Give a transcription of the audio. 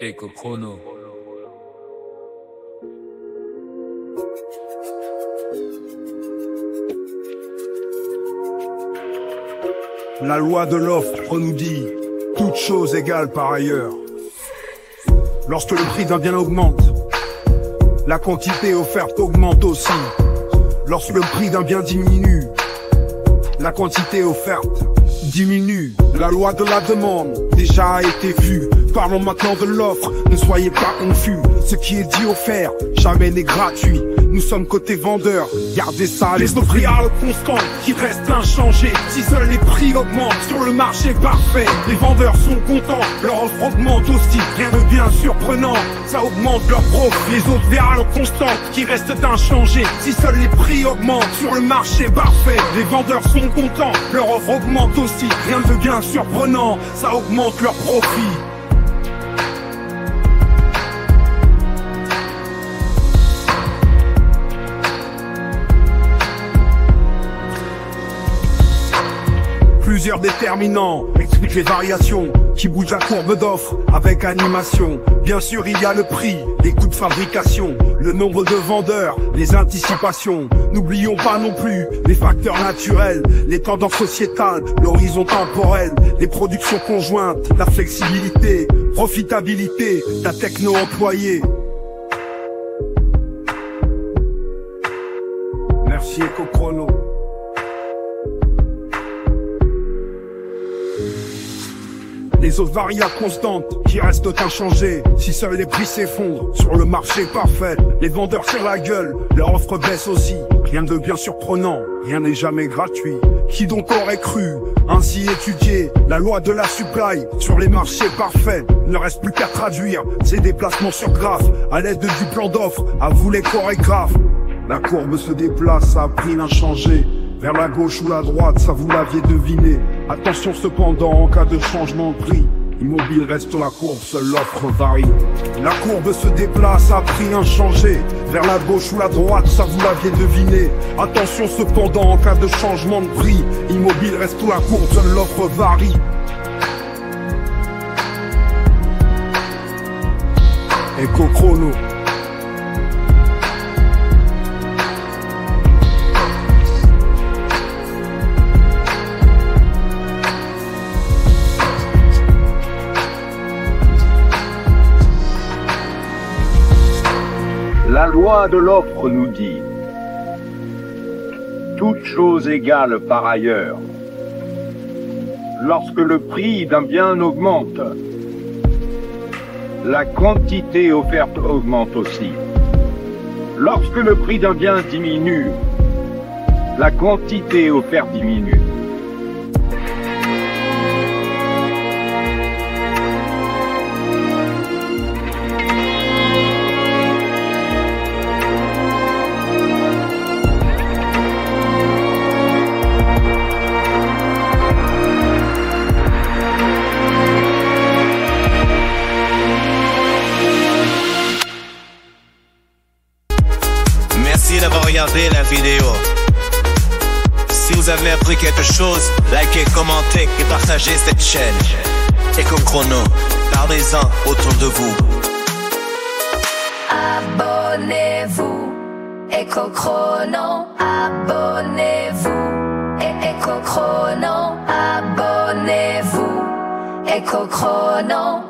Eco Chrono. La loi de l'offre nous dit toute chose égale par ailleurs. Lorsque le prix d'un bien augmente, la quantité offerte augmente aussi. Lorsque le prix d'un bien diminue, la quantité offerte diminue. La loi de la demande déjà a été vue. Parlons maintenant de l'offre, ne soyez pas confus. Ce qui est dit offert, jamais n'est gratuit. Nous sommes côté vendeurs, gardez ça à l'esprit. Les prix constants qui restent inchangés. Si seuls les prix augmentent sur le marché parfait, les vendeurs sont contents, leur offre augmente aussi. Rien de bien surprenant, ça augmente leur profit. Les autres verront constantes qui restent inchangées. Si seuls les prix augmentent sur le marché parfait, les vendeurs sont contents, leur offre augmente aussi. Rien de bien surprenant, ça augmente leur profit. Plusieurs déterminants expliquent les variations qui bougent la courbe d'offres avec animation. Bien sûr il y a le prix, les coûts de fabrication, le nombre de vendeurs, les anticipations. N'oublions pas non plus les facteurs naturels, les tendances sociétales, l'horizon temporel, les productions conjointes, la flexibilité, profitabilité, la techno employée. Merci Eco Chrono. Les autres variables constantes qui restent inchangées. Si seuls les prix s'effondrent sur le marché parfait, les vendeurs tirent la gueule, leur offre baisse aussi. Rien de bien surprenant, rien n'est jamais gratuit. Qui donc aurait cru ainsi étudier la loi de la supply sur les marchés parfaits? Il ne reste plus qu'à traduire ces déplacements sur graphe à l'aide du plan d'offre, à vous les chorégraphes. La courbe se déplace à prix inchangé. Vers la gauche ou la droite, ça vous l'aviez deviné. Attention cependant en cas de changement de prix. Immobile reste la courbe, seule l'offre varie. La courbe se déplace à prix inchangé. Vers la gauche ou la droite, ça vous l'aviez deviné. Attention cependant en cas de changement de prix. Immobile reste la courbe, seule l'offre varie. Eco Chrono. La loi de l'offre nous dit toute chose égale par ailleurs. Lorsque le prix d'un bien augmente, la quantité offerte augmente aussi. Lorsque le prix d'un bien diminue, la quantité offerte diminue. Merci d'avoir regardé la vidéo. Si vous avez appris quelque chose, likez, commentez et partagez cette chaîne. Eco Chrono, parlez-en autour de vous. Abonnez-vous, Eco Chrono, abonnez-vous. Eco Chrono, abonnez-vous. Eco Chrono,